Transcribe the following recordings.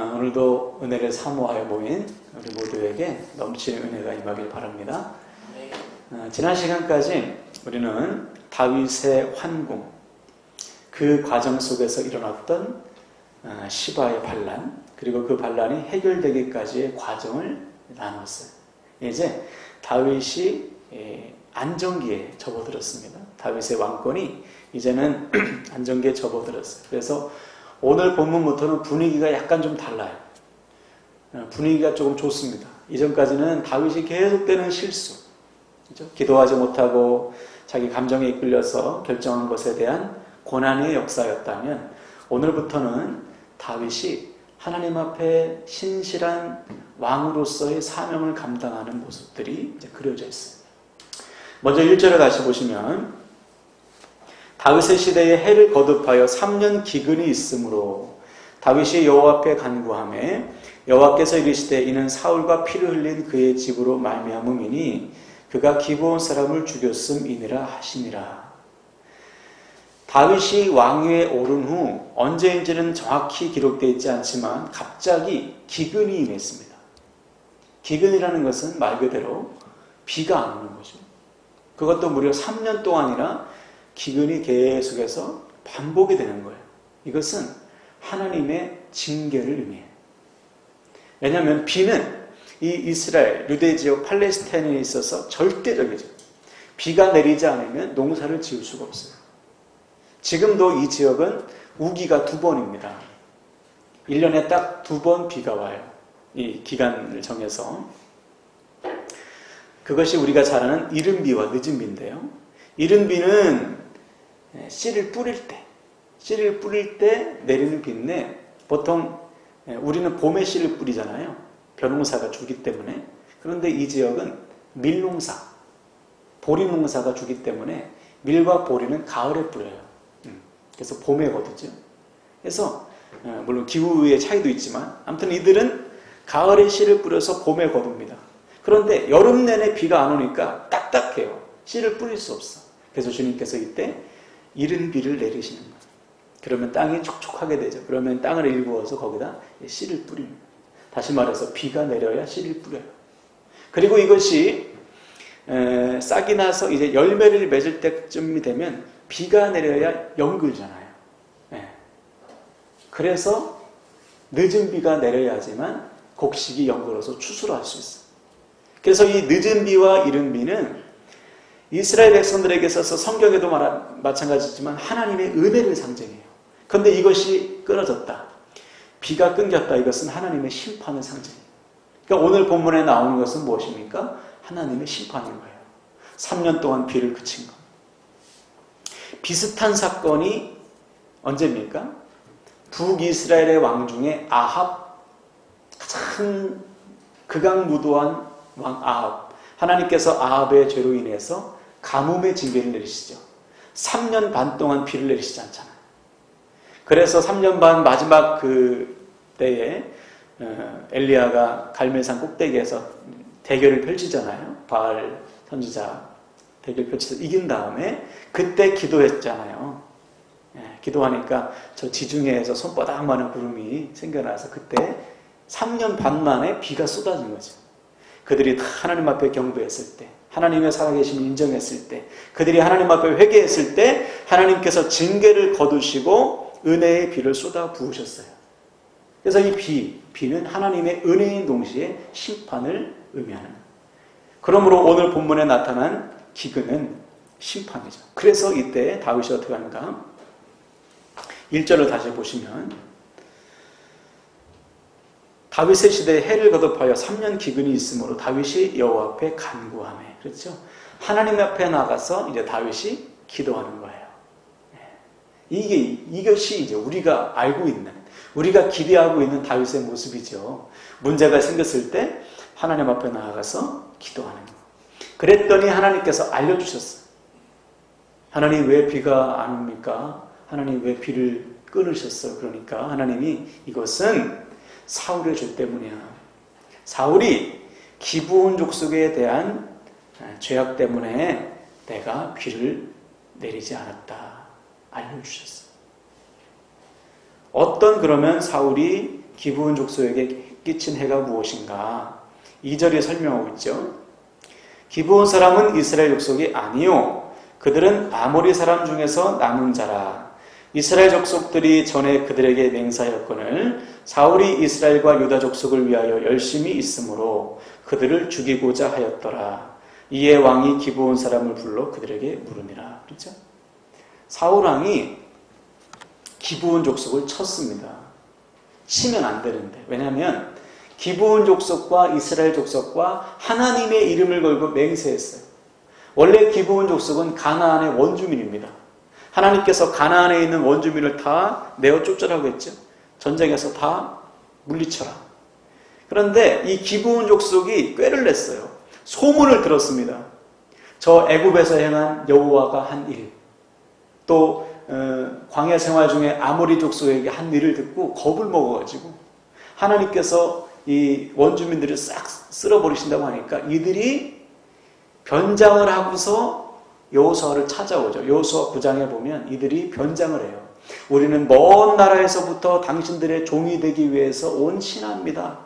오늘도 은혜를 사모하여 모인 우리 모두에게 넘치는 은혜가 임하길 바랍니다. 지난 시간까지 우리는 다윗의 환궁, 그 과정 속에서 일어났던 시바의 반란, 그리고 그 반란이 해결되기까지의 과정을 나눴어요. 이제 다윗이 안정기에 접어들었습니다. 다윗의 왕권이 이제는 안정기에 접어들었어요. 그래서 오늘 본문부터는 분위기가 약간 좀 달라요. 분위기가 조금 좋습니다. 이전까지는 다윗이 계속되는 실수, 그렇죠? 기도하지 못하고 자기 감정에 이끌려서 결정한 것에 대한 고난의 역사였다면, 오늘부터는 다윗이 하나님 앞에 신실한 왕으로서의 사명을 감당하는 모습들이 이제 그려져 있습니다. 먼저 1절에 다시 보시면, 다윗의 시대에 해를 거듭하여 3년 기근이 있으므로 다윗이 여호와 앞에 간구하매 여호와께서 이르시되 이는 사울과 피를 흘린 그의 집으로 말미암음이니 그가 기브온 사람을 죽였음이니라 하시니라. 다윗이 왕위에 오른 후 언제인지는 정확히 기록되어 있지 않지만 갑자기 기근이 임했습니다. 기근이라는 것은 말 그대로 비가 안 오는 거죠. 그것도 무려 3년 동안이나 기근이 계속해서 반복이 되는 거예요. 이것은 하나님의 징계를 의미해요. 왜냐하면 비는 이 이스라엘, 유대 지역, 팔레스타인에 있어서 절대적이죠. 비가 내리지 않으면 농사를 지을 수가 없어요. 지금도 이 지역은 우기가 2번입니다. 1년에 딱 2번 비가 와요. 이 기간을 정해서. 그것이 우리가 잘 아는 이른 비와 늦은 비인데요. 이른 비는 씨를 뿌릴 때 내리는 비인데, 보통 우리는 봄에 씨를 뿌리잖아요. 벼농사가 주기 때문에. 그런데 이 지역은 밀농사, 보리농사가 주기 때문에 밀과 보리는 가을에 뿌려요. 그래서 봄에 거두죠. 그래서 물론 기후의 차이도 있지만 아무튼 이들은 가을에 씨를 뿌려서 봄에 거둡니다. 그런데 여름 내내 비가 안 오니까 딱딱해요. 씨를 뿌릴 수 없어. 그래서 주님께서 이때 이른 비를 내리시는 거예요. 그러면 땅이 촉촉하게 되죠. 그러면 땅을 일구어서 거기다 씨를 뿌립니다. 다시 말해서 비가 내려야 씨를 뿌려요. 그리고 이것이 싹이 나서 이제 열매를 맺을 때쯤이 되면 비가 내려야 연글잖아요. 그래서 늦은 비가 내려야지만 곡식이 연글어서 추수를 할 수 있어요. 그래서 이 늦은 비와 이른 비는 이스라엘 백성들에게 있어서 성경에도 마찬가지지만 하나님의 은혜를 상징해요. 그런데 이것이 끊어졌다, 비가 끊겼다, 이것은 하나님의 심판을 상징해요. 그러니까 오늘 본문에 나오는 것은 무엇입니까? 하나님의 심판인 거예요. 3년 동안 비를 그친 것. 비슷한 사건이 언제입니까? 북이스라엘의 왕 중에 아합, 가장 극악무도한 왕 아합. 하나님께서 아합의 죄로 인해서 가뭄의 징계를 내리시죠. 3년 반 동안 비를 내리시지 않잖아요. 그래서 3년 반 마지막 그 때에 엘리야가 갈멜산 꼭대기에서 대결을 펼치잖아요. 바알 선지자 대결 펼쳐서 이긴 다음에 그때 기도했잖아요. 기도하니까 저 지중해에서 손바닥만한 구름이 생겨나서 그때 3년 반 만에 비가 쏟아진 거죠. 그들이 다 하나님 앞에 경배했을 때, 하나님의 살아계심을 인정했을 때, 그들이 하나님 앞에 회개했을 때 하나님께서 징계를 거두시고 은혜의 비를 쏟아 부으셨어요. 그래서 이 비는 하나님의 은혜인 동시에 심판을 의미하는 거예요. 그러므로 오늘 본문에 나타난 기근은 심판이죠. 그래서 이때 다윗이 어떻게 하는가? 1절을 다시 보시면, 다윗의 시대에 해를 거듭하여 3년 기근이 있으므로 다윗이 여호와 앞에 간구하며, 그렇죠? 하나님 앞에 나가서 이제 다윗이 기도하는 거예요. 이것이 이제 우리가 알고 있는, 우리가 기대하고 있는 다윗의 모습이죠. 문제가 생겼을 때 하나님 앞에 나아가서 기도하는 거. 그랬더니 하나님께서 알려주셨어요. 하나님 왜 비가 안 옵니까? 하나님 왜 비를 끊으셨어요? 그러니까 하나님이 이것은 사울의 죄 때문이야. 사울이 기브온 족속에 대한 죄악 때문에 내가 비를 내리지 않았다 알려주셨어요. 어떤 그러면 사울이 기브온 족속에게 끼친 해가 무엇인가? 2절에 설명하고 있죠. 기브온 사람은 이스라엘 족속이 아니요 그들은 아모리 사람 중에서 남은 자라. 이스라엘 족속들이 전에 그들에게 맹세하였거늘 사울이 이스라엘과 유다 족속을 위하여 열심히 있으므로 그들을 죽이고자 하였더라. 이에 왕이 기브온 사람을 불러 그들에게 물으니라. 그렇죠? 사울 왕이 기브온 족속을 쳤습니다. 치면 안 되는데. 왜냐하면 기브온 족속과 이스라엘 족속과 하나님의 이름을 걸고 맹세했어요. 원래 기브온 족속은 가나안의 원주민입니다. 하나님께서 가나안에 있는 원주민을 다 내어 쫓으라고 했죠. 전쟁에서 다 물리쳐라. 그런데 이 기브온 족속이 꾀를 냈어요. 소문을 들었습니다. 저 애굽에서 행한 여호와가 한 일, 또 광야 생활 중에 아모리 족속에게 한 일을 듣고 겁을 먹어가지고 하나님께서 이 원주민들을 싹 쓸어버리신다고 하니까 이들이 변장을 하고서 여호수아를 찾아오죠. 여호수아 9장에 보면 이들이 변장을 해요. 우리는 먼 나라에서부터 당신들의 종이 되기 위해서 온 신하입니다.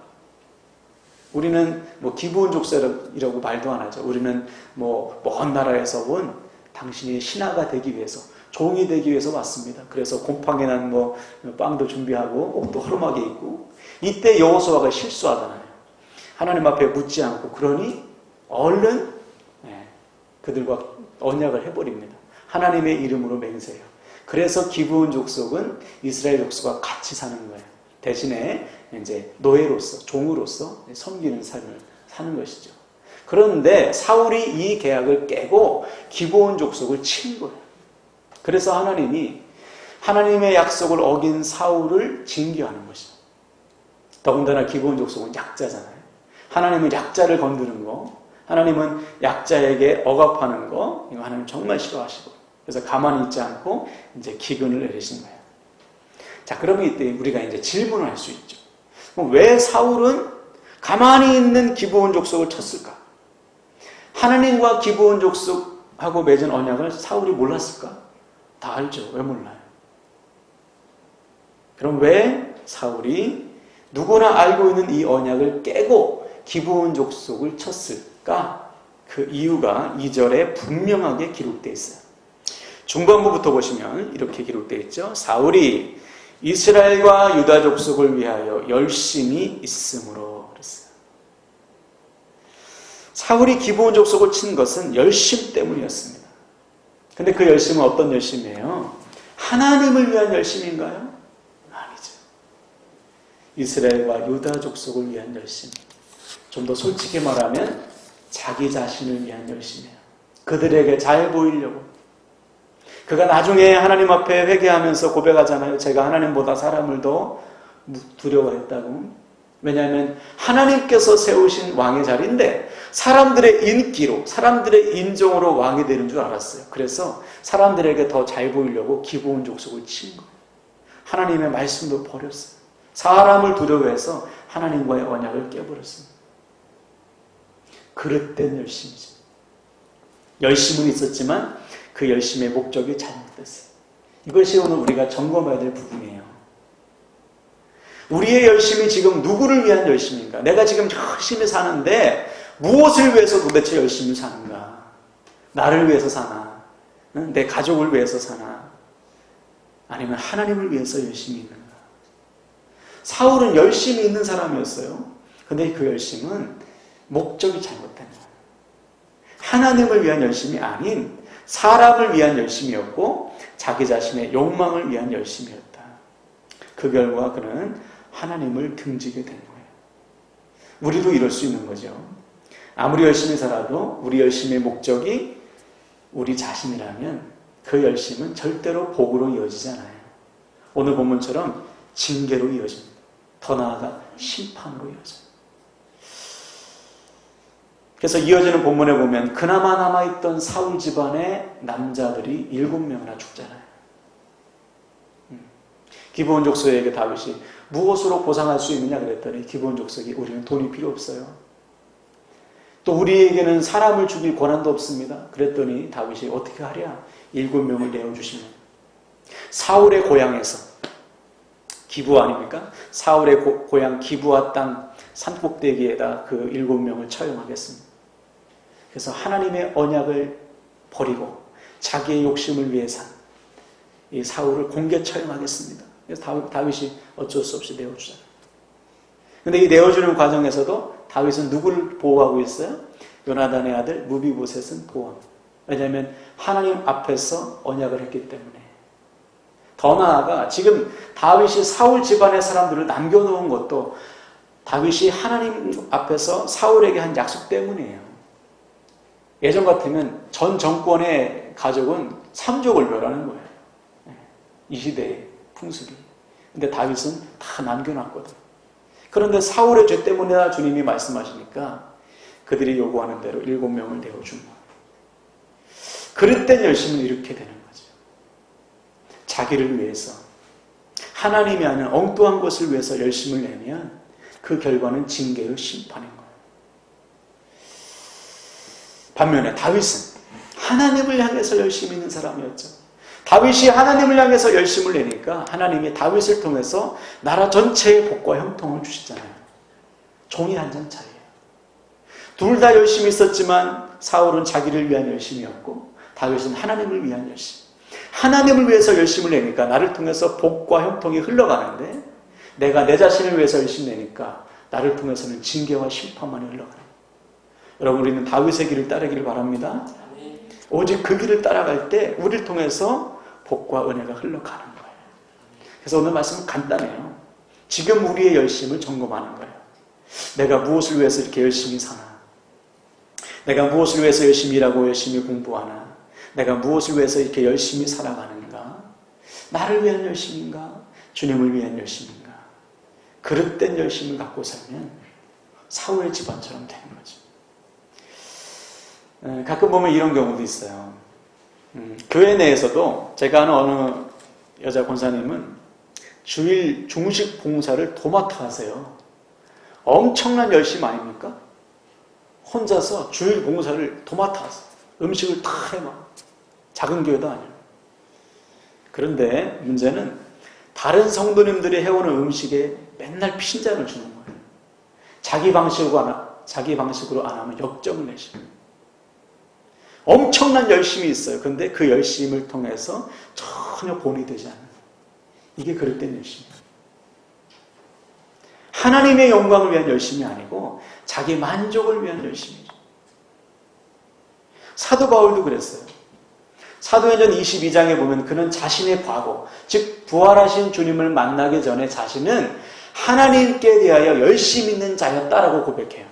우리는 뭐 기브온 족속이라고 말도 안 하죠. 우리는 뭐 먼 나라에서 온 당신이 신하가 되기 위해서, 종이 되기 위해서 왔습니다. 그래서 곰팡이 난 뭐 빵도 준비하고 옷도 허름하게 입고. 이때 여호수아가 실수하잖아요. 하나님 앞에 묻지 않고 그러니 얼른 그들과 언약을 해버립니다. 하나님의 이름으로 맹세해요. 그래서 기브온 족속은 이스라엘 족속과 같이 사는 거예요. 대신에 이제 노예로서, 종으로서 섬기는 삶을 사는 것이죠. 그런데 사울이 이 계약을 깨고 기브온 족속을 친 거예요. 그래서 하나님이 하나님의 약속을 어긴 사울을 징계하는 것이죠. 더군다나 기브온 족속은 약자잖아요. 하나님은 약자를 건드는 거, 하나님은 약자에게 억압하는 거, 이거 하나님 정말 싫어하시고, 그래서 가만히 있지 않고 이제 기근을 내리신 거예요. 자, 그러면 이때 우리가 이제 질문을 할 수 있죠. 왜 사울은 가만히 있는 기브온 족속을 쳤을까? 하나님과 기브온 족속하고 맺은 언약을 사울이 몰랐을까? 다 알죠. 왜 몰라요? 그럼 왜 사울이 누구나 알고 있는 이 언약을 깨고 기브온 족속을 쳤을까? 그 이유가 2절에 분명하게 기록되어 있어요. 중반부부터 보시면 이렇게 기록되어 있죠. 사울이 이스라엘과 유다 족속을 위하여 열심히 있으므로 그랬어요. 사울이 기브온 족속을 친 것은 열심 때문이었습니다. 근데 그 열심은 어떤 열심이에요? 하나님을 위한 열심인가요? 아니죠. 이스라엘과 유다 족속을 위한 열심. 좀 더 솔직히 말하면 자기 자신을 위한 열심이에요. 그들에게 잘 보이려고. 그가 나중에 하나님 앞에 회개하면서 고백하잖아요. 제가 하나님보다 사람을 더 두려워했다고. 왜냐하면 하나님께서 세우신 왕의 자리인데 사람들의 인기로, 사람들의 인정으로 왕이 되는 줄 알았어요. 그래서 사람들에게 더 잘 보이려고 기브온 족속을 친 거예요. 하나님의 말씀도 버렸어요. 사람을 두려워해서 하나님과의 언약을 깨버렸습니다. 그릇된 열심이죠. 열심은 있었지만 그 열심의 목적이 잘못됐어요. 이것이 오늘 우리가 점검해야 될 부분이에요. 우리의 열심이 지금 누구를 위한 열심인가? 내가 지금 열심히 사는데 무엇을 위해서 도대체 열심히 사는가? 나를 위해서 사나? 내 가족을 위해서 사나? 아니면 하나님을 위해서 열심히 있는가? 사울은 열심히 있는 사람이었어요. 근데 그 열심은 목적이 잘못된 거예요. 하나님을 위한 열심이 아닌 사람을 위한 열심이었고 자기 자신의 욕망을 위한 열심이었다. 그 결과 그는 하나님을 등지게 된 거예요. 우리도 이럴 수 있는 거죠. 아무리 열심히 살아도 우리 열심의 목적이 우리 자신이라면 그 열심은 절대로 복으로 이어지지 않아요. 오늘 본문처럼 징계로 이어집니다. 더 나아가 심판으로 이어져요. 그래서 이어지는 본문에 보면 그나마 남아있던 사울 집안의 남자들이 7명이나 죽잖아요. 기브온 족속에게 다윗이 무엇으로 보상할 수 있느냐 그랬더니 기브온 족속이 우리는 돈이 필요 없어요. 또 우리에게는 사람을 죽일 권한도 없습니다. 그랬더니 다윗이 어떻게 하랴? 7명을 내어주시면 사울의 고향에서 기브아 아닙니까? 사울의 고향 기브아 땅 산꼭대기에다 그 7명을 처형하겠습니다. 그래서 하나님의 언약을 버리고 자기의 욕심을 위해 산 이 사울을 공개 처형하겠습니다. 그래서 다윗이 어쩔 수 없이 내어주잖아요. 근데 이 내어주는 과정에서도 다윗은 누구를 보호하고 있어요? 요나단의 아들 무비보셋은 보호합니다. 왜냐하면 하나님 앞에서 언약을 했기 때문에. 더 나아가 지금 다윗이 사울 집안의 사람들을 남겨놓은 것도 다윗이 하나님 앞에서 사울에게 한 약속 때문이에요. 예전 같으면 전 정권의 가족은 3족을 멸하는 거예요. 이 시대의 풍습이. 근데 다윗은 다 남겨놨거든. 그런데 사울의 죄 때문에 주님이 말씀하시니까 그들이 요구하는 대로 7명을 내어준 거예요. 그럴 땐 열심을 이렇게 되는 거죠. 자기를 위해서, 하나님이 하는 엉뚱한 것을 위해서 열심을 내면 그 결과는 징계의 심판인 거예요. 반면에 다윗은 하나님을 향해서 열심히 있는 사람이었죠. 다윗이 하나님을 향해서 열심을 내니까 하나님이 다윗을 통해서 나라 전체의 복과 형통을 주시잖아요. 종이 한 장 차이예요. 둘 다 열심히 있었지만 사울은 자기를 위한 열심이었고 다윗은 하나님을 위한 열심. 하나님을 위해서 열심을 내니까 나를 통해서 복과 형통이 흘러가는데 내가 내 자신을 위해서 열심히 내니까 나를 통해서는 징계와 심판만이 흘러가는 거예요. 여러분, 우리는 다윗의 길을 따르기를 바랍니다. 오직 그 길을 따라갈 때 우리를 통해서 복과 은혜가 흘러가는 거예요. 그래서 오늘 말씀은 간단해요. 지금 우리의 열심을 점검하는 거예요. 내가 무엇을 위해서 이렇게 열심히 사나? 내가 무엇을 위해서 열심히 일하고 열심히 공부하나? 내가 무엇을 위해서 이렇게 열심히 살아가는가? 나를 위한 열심인가? 주님을 위한 열심인가? 그릇된 열심을 갖고 살면 사울의 집안처럼 되는 거죠. 가끔 보면 이런 경우도 있어요. 교회 내에서도 제가 아는 어느 여자 권사님은 주일 중식 봉사를 도맡아 하세요. 엄청난 열심 아닙니까? 혼자서 주일 봉사를 도맡아 하세요. 음식을 다 해막. 작은 교회도 아니에요. 그런데 문제는 다른 성도님들이 해오는 음식에 맨날 핀잔을 주는 거예요. 자기 방식으로 안 하면 역정을 내시고. 엄청난 열심이 있어요. 그런데 그 열심을 통해서 전혀 본이 되지 않는, 이게 그릇된 열심이에요. 하나님의 영광을 위한 열심이 아니고 자기 만족을 위한 열심이죠. 사도 바울도 그랬어요. 사도행전 22장에 보면 그는 자신의 과거, 즉 부활하신 주님을 만나기 전에 자신은 하나님께 대하여 열심 있는 자였다라고 고백해요.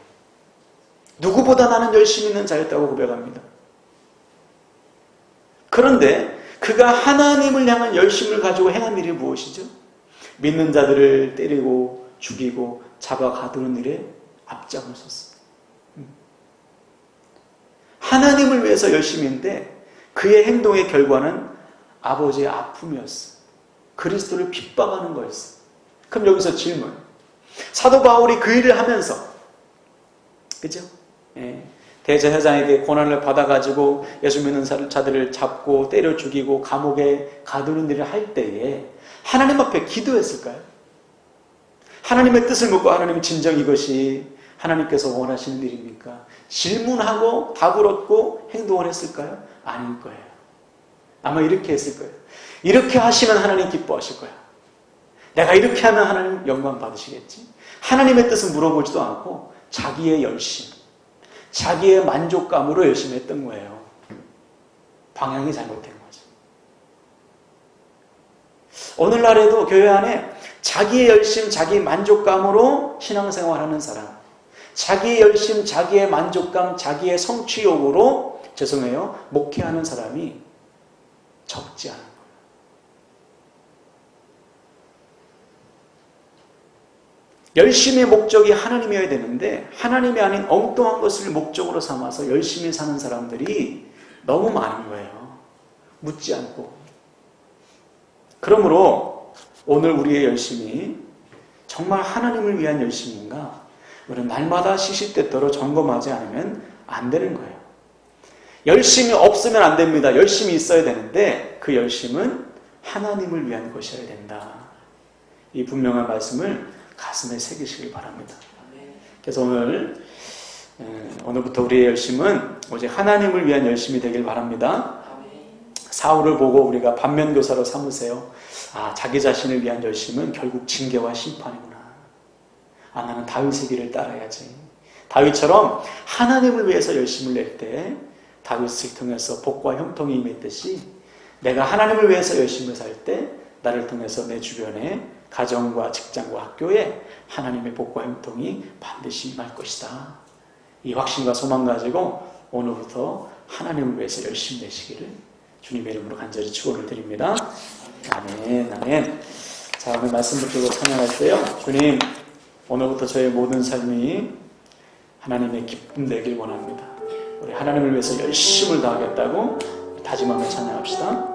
누구보다 나는 열심 있는 자였다고 고백합니다. 그런데 그가 하나님을 향한 열심을 가지고 행한 일이 무엇이죠? 믿는 자들을 때리고 죽이고 잡아 가두는 일에 앞장을 섰어요. 하나님을 위해서 열심히 했는데 그의 행동의 결과는 아버지의 아픔이었어요. 그리스도를 핍박하는 거였어요. 그럼 여기서 질문. 사도 바울이 그 일을 하면서, 그죠? 대제사장에게 고난을 받아가지고 예수 믿는 자들을 잡고 때려 죽이고 감옥에 가두는 일을 할 때에 하나님 앞에 기도했을까요? 하나님의 뜻을 묻고 하나님 진정 이것이 하나님께서 원하시는 일입니까? 질문하고 답을 얻고 행동을 했을까요? 아닐 거예요. 아마 이렇게 했을 거예요. 이렇게 하시면 하나님 기뻐하실 거야. 내가 이렇게 하면 하나님 영광 받으시겠지. 하나님의 뜻은 물어보지도 않고 자기의 열심, 자기의 만족감으로 열심히 했던 거예요. 방향이 잘못된 거죠. 오늘날에도 교회 안에 자기의 열심, 자기 만족감으로 신앙생활하는 사람, 자기의 열심, 자기의 만족감, 자기의 성취욕으로 목회하는 사람이 적지 않은 거예요. 열심의 목적이 하나님이어야 되는데 하나님이 아닌 엉뚱한 것을 목적으로 삼아서 열심히 사는 사람들이 너무 많은 거예요. 묻지 않고. 그러므로 오늘 우리의 열심이 정말 하나님을 위한 열심인가? 우리는 날마다 시시때때로 점검하지 않으면 안 되는 거예요. 열심이 없으면 안 됩니다. 열심이 있어야 되는데 그 열심은 하나님을 위한 것이어야 된다. 이 분명한 말씀을 가슴에 새기시길 바랍니다. 그래서 오늘부터 우리의 열심은 오직 하나님을 위한 열심이 되길 바랍니다. 사울을 보고 우리가 반면교사로 삼으세요. 자기 자신을 위한 열심은 결국 징계와 심판이구나. 나는 다윗의 길을 따라야지. 다윗처럼 하나님을 위해서 열심을 낼 때 다윗을 통해서 복과 형통이 임했듯이 내가 하나님을 위해서 열심을 살 때 나를 통해서 내 주변에 가정과 직장과 학교에 하나님의 복과 형통이 반드시 임할 것이다. 이 확신과 소망 가지고 오늘부터 하나님을 위해서 열심히 내시기를 주님의 이름으로 간절히 축원을 드립니다. 아멘, 아멘. 자, 오늘 말씀 붙들고 찬양할 때요. 주님, 오늘부터 저의 모든 삶이 하나님의 기쁨 되길 원합니다. 우리 하나님을 위해서 열심을 다하겠다고 다짐하며 찬양합시다.